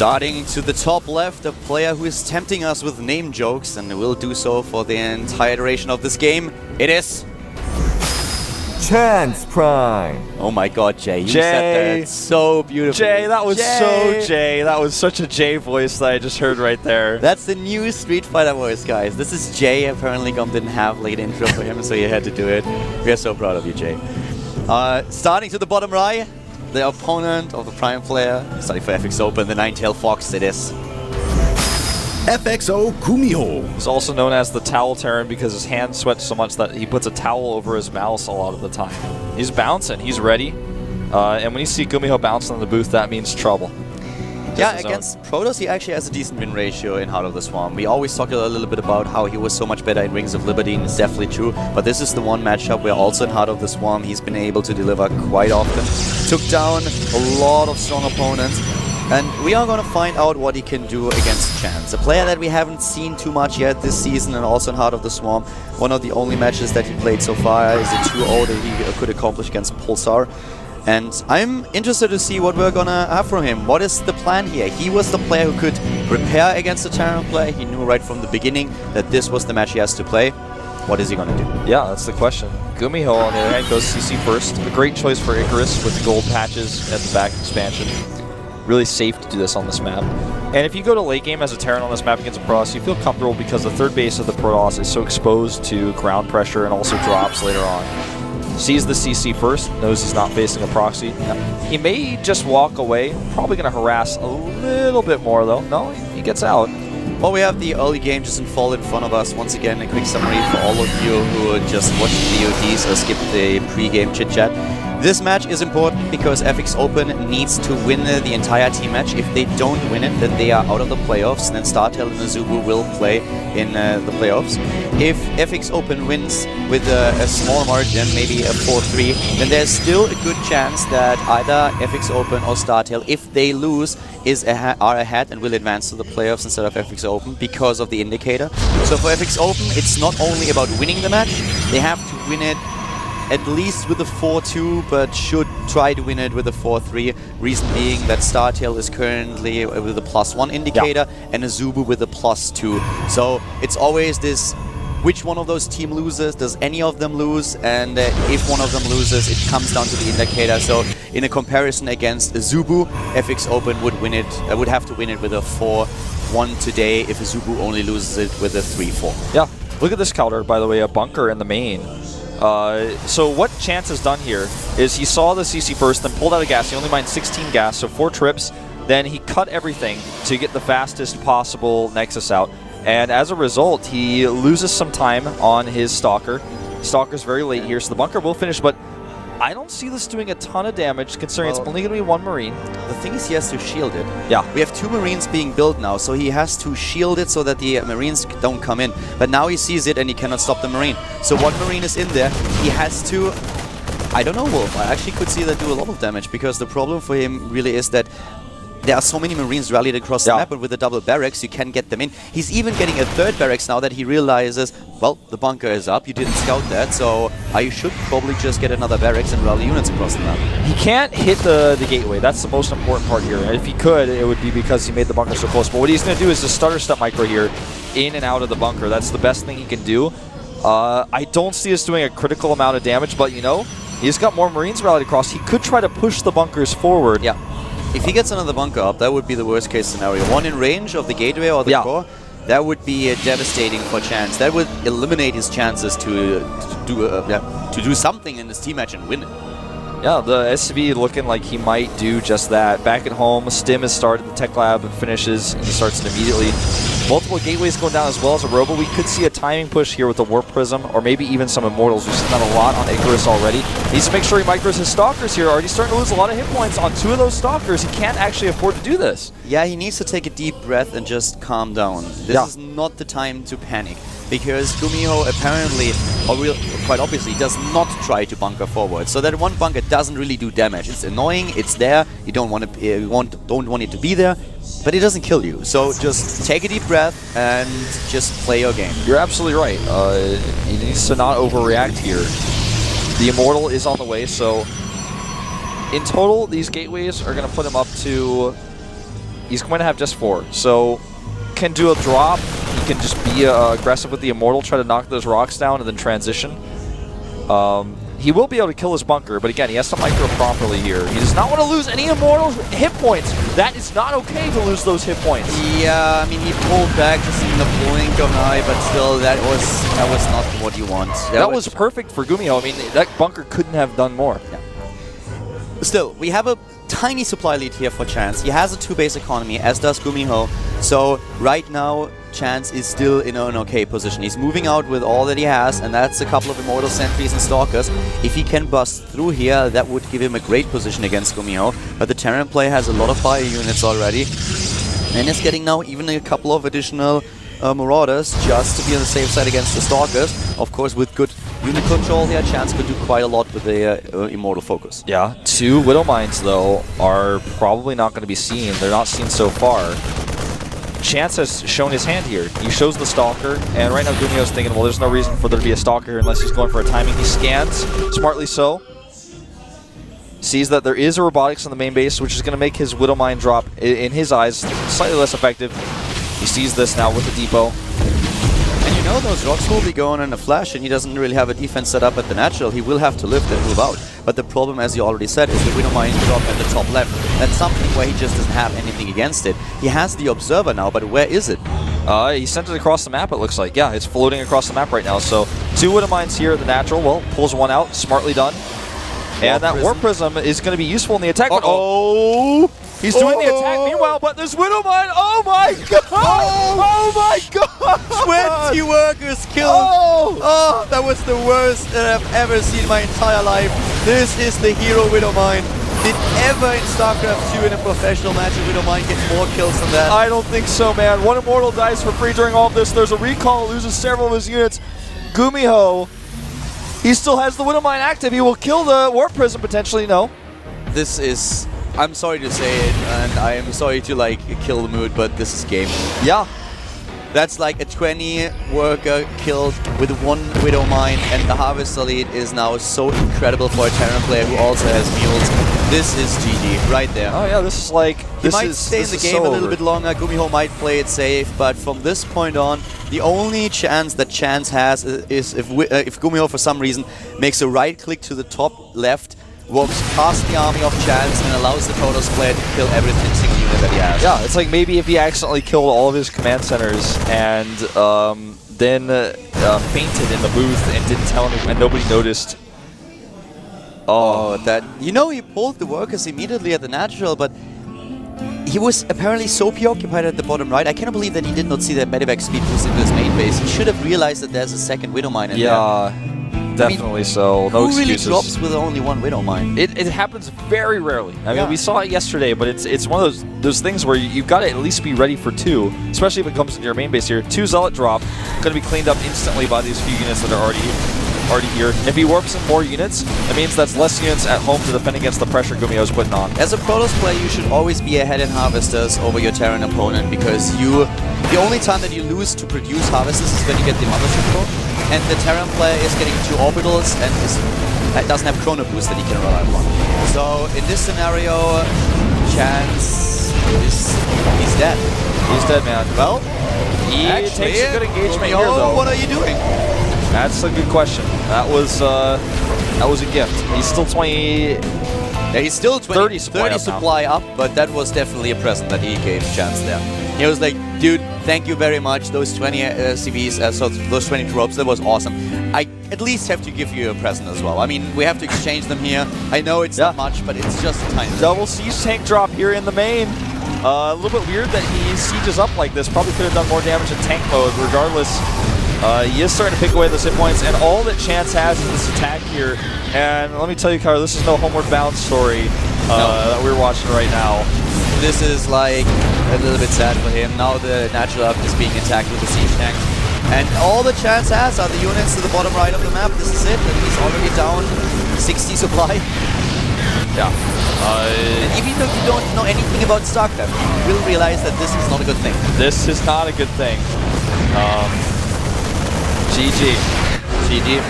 Starting to the top left, a player who is tempting us with name jokes and will do so for the entire duration of this game. It is... Chance Prime. Oh my god, Jay, you said that so beautifully. Jay, that was so Jay. That was such a Jay voice that I just heard right there. That's the new Street Fighter voice, guys. This is Jay. Apparently GuM didn't have like an intro for him, so he had to do it. We are so proud of you, Jay. Starting to the bottom right, the opponent of the Prime player, starting for FXO Open, the Nine-Tailed Fox, it is... FXO GuMiHo. He's also known as the Towel Terran because his hand sweats so much that he puts a towel over his mouse a lot of the time. He's bouncing, he's ready. And when you see GuMiHo bouncing in the booth, that means trouble. Yeah, against Protoss, he actually has a decent win ratio in Heart of the Swarm. We always talk a little bit about how he was so much better in Rings of Liberty, and it's definitely true. But this is the one matchup where also in Heart of the Swarm, he's been able to deliver quite often. Took down a lot of strong opponents. And we are going to find out what he can do against Chance. A player that we haven't seen too much yet this season, and also in Heart of the Swarm. One of the only matches that he played so far is a 2-0 that he could accomplish against Pulsar. And I'm interested to see what we're going to have from him. What is the plan here? He was the player who could prepare against the Terran play. He knew right from the beginning that this was the match he has to play. What is he going to do? Yeah, that's the question. GuMiHo on the other hand goes CC first. A great choice for Icarus with the gold patches at the back expansion. Really safe to do this on this map. And if you go to late game as a Terran on this map against a Protoss, you feel comfortable because the third base of the Protoss is so exposed to ground pressure and also drops later on. Sees the CC first, knows he's not facing a proxy. He may just walk away, probably going to harass a little bit more though. No, he gets out. Well, we have the early game just unfold in front of us. Once again, a quick summary for all of you who just watched VODs or skipped the pre-game chit-chat. This match is important because FX Open needs to win the entire team match. If they don't win it, then they are out of the playoffs, and then StarTale and Azubu will play in the playoffs. If FX Open wins with a small margin, maybe a 4-3, then there's still a good chance that either FX Open or StarTale, if they lose, are ahead and will advance to the playoffs instead of FX Open because of the indicator. So for FX Open, it's not only about winning the match, they have to win it at least with a 4-2, but should try to win it with a 4-3. Reason being that StarTale is currently with a +1 indicator and Azubu with a +2. So it's always this, which one of those team loses, does any of them lose, and if one of them loses, it comes down to the indicator. So in a comparison against Azubu, FX Open would win it, would have to win it with a 4-1 today if Azubu only loses it with a 3-4. Yeah, look at this counter, by the way, a bunker in the main. So what Chance has done here is he saw the CC first, then pulled out of gas. He only mined 16 gas, so 4 trips. Then he cut everything to get the fastest possible Nexus out. And as a result, he loses some time on his Stalker. Stalker's very late here, so the bunker will finish, but I don't see this doing a ton of damage considering it's only going to be 1 Marine. The thing is he has to shield it. Yeah. We have 2 Marines being built now, so he has to shield it so that the Marines don't come in. But now he sees it and he cannot stop the Marine. So 1 Marine is in there. He has to... I don't know, Wolf. I actually could see that do a lot of damage because the problem for him really is that there are so many Marines rallied across the map, but with the double barracks, you can get them in. He's even getting a 3rd barracks now that he realizes, well, the bunker is up, you didn't scout that, so I should probably just get another barracks and rally units across the map. He can't hit the gateway. That's the most important part here. And if he could, it would be because he made the bunker so close. But what he's going to do is just stutter step micro here, in and out of the bunker. That's the best thing he can do. I don't see us doing a critical amount of damage, but you know, he's got more Marines rallied across. He could try to push the bunkers forward. Yeah. If he gets another bunker up, that would be the worst case scenario. 1 in range of the gateway or the core, that would be devastating for Chance. That would eliminate his chances to do something in this team match and win it. Yeah, the SV looking like he might do just that. Back at home, Stim has started, the Tech Lab finishes, and he starts it immediately. Multiple gateways going down as well as a Robo. We could see a timing push here with the Warp Prism, or maybe even some Immortals. We've seen that a lot on Icarus already. Needs to make sure he micros his Stalkers here. Already starting to lose a lot of hit points on 2 of those Stalkers. He can't actually afford to do this. Yeah, he needs to take a deep breath and just calm down. This is not the time to panic. Because GuMiHo apparently, or quite obviously, does not try to bunker forward. So that 1 bunker doesn't really do damage. It's annoying, it's there, you don't want it to be there, but it doesn't kill you. So just take a deep breath and just play your game. You're absolutely right. He needs to not overreact here. The Immortal is on the way, so in total, these gateways are going to put him up to he's going to have just 4. So, can do a drop. He can just be aggressive with the Immortal, try to knock those rocks down, and then transition. He will be able to kill his bunker, but again, he has to micro properly here. He does not want to lose any Immortal hit points. That is not okay to lose those hit points. Yeah, I mean, he pulled back just in the blink of an eye, but still, that was not what you want. That was perfect for GuMiHo. I mean, that bunker couldn't have done more. Yeah. Still, we have a tiny supply lead here for Chance. He has a 2-base economy, as does GuMiHo. So right now, Chance is still in an okay position. He's moving out with all that he has, and that's a couple of Immortal Sentries and Stalkers. If he can bust through here, that would give him a great position against GuMiHo. But the Terran player has a lot of fire units already, and is getting now even a couple of additional Marauders just to be on the safe side against the Stalkers. Of course, with good unit control here, Chance could do quite a lot with the Immortal focus. Yeah, 2 Widow Mines, though, are probably not going to be seen. They're not seen so far. Chance has shown his hand here. He shows the Stalker, and right now GuMiHo's thinking, well, there's no reason for there to be a Stalker unless he's going for a timing. He scans, smartly so. Sees that there is a Robotics on the main base, which is going to make his Widow Mine drop, in his eyes, slightly less effective. He sees this now with the depot. And you know those rocks will be going in a flash, and he doesn't really have a defense set up at the natural. He will have to lift and move out. But the problem, as you already said, is the Widow Mine drop at the top left. That's something where he just doesn't have anything against it. He has the Observer now, but where is it? He sent it across the map, it looks like. Yeah, it's floating across the map right now. So 2 Widow Mines here at the natural. Well, pulls one out, smartly done. And that Warp Prism is going to be useful in the attack. Oh! He's doing the attack meanwhile, but there's Widow Mine. Oh my god! Oh my god! 20 workers killed! Oh, that was the worst that I've ever seen in my entire life. This is the hero Widow Mine. Did ever in StarCraft 2 in a professional match a Widow Mine get more kills than that? I don't think so, man. One Immortal dies for free during all of this. There's a recall, loses several of his units. GuMiHo, he still has the Widow Mine active. He will kill the Warp Prism potentially, no. This is... I'm sorry to say it, and I am sorry to like kill the mood, but this is game. Yeah. That's like a 20 worker killed with 1 Widow Mine, and the Harvester lead is now so incredible for a Terran player who also has mules. This is GG right there. Oh yeah, this is like... He might stay in the game a little bit longer, GuMiHo might play it safe, but from this point on, the only chance that Chance has is if GuMiHo for some reason makes a right click to the top left, walks past the army of Chance and allows the Protoss player to kill every single unit that he has. Yeah, it's like maybe if he accidentally killed all of his command centers and then fainted in the booth and didn't tell him and nobody noticed. Oh, that... You know, he pulled the workers immediately at the natural, but he was apparently so preoccupied at the bottom right. I cannot believe that he did not see that Medivac speed boost into his main base. He should have realized that there's a second Widow Mine in there. Yeah. Definitely so. No excuses. Who really drops with only 1 Widow Mine? It happens very rarely. I mean, we saw it yesterday, but it's one of those things where you've got to at least be ready for 2, especially if it comes into your main base here. 2 Zealot drop, going to be cleaned up instantly by these few units that are already here. If he warps in more units, that means that's less units at home to defend against the pressure GuMiHo's putting on. As a Protoss player, you should always be ahead in Harvesters over your Terran opponent, because the only time that you lose to produce Harvesters is when you get the Mothership core, and the Terran player is getting 2 orbitals and doesn't have Chrono Boost that he can rely upon. So in this scenario, Chance he's dead. He's dead, man. Well, he actually, takes a good engagement here, though. What are you doing? That's a good question. That was a gift. He's still 20. Yeah, he's still 30 supply up, but that was definitely a present that he gave Chance there. He was like, dude, thank you very much. Those 20 CVs, so those 20 tropes, that was awesome. I at least have to give you a present as well. I mean, we have to exchange them here. I know it's not much, but it's just a tiny. Double siege tank drop here in the main. A little bit weird that he sieges up like this. Probably could have done more damage in tank mode. Regardless, he is starting to pick away those hit points, and all that Chance has is this attack here. And let me tell you, Carl, this is no Homeward Bound story that we're watching right now. This is like a little bit sad for him. Now the natural up is being attacked with the siege tank. And all the Chance has are the units to the bottom right of the map. This is it, and he's already down 60 supply. Yeah. And even though you don't know anything about StarCraft, you will realize that this is not a good thing. This is not a good thing. GG. GG.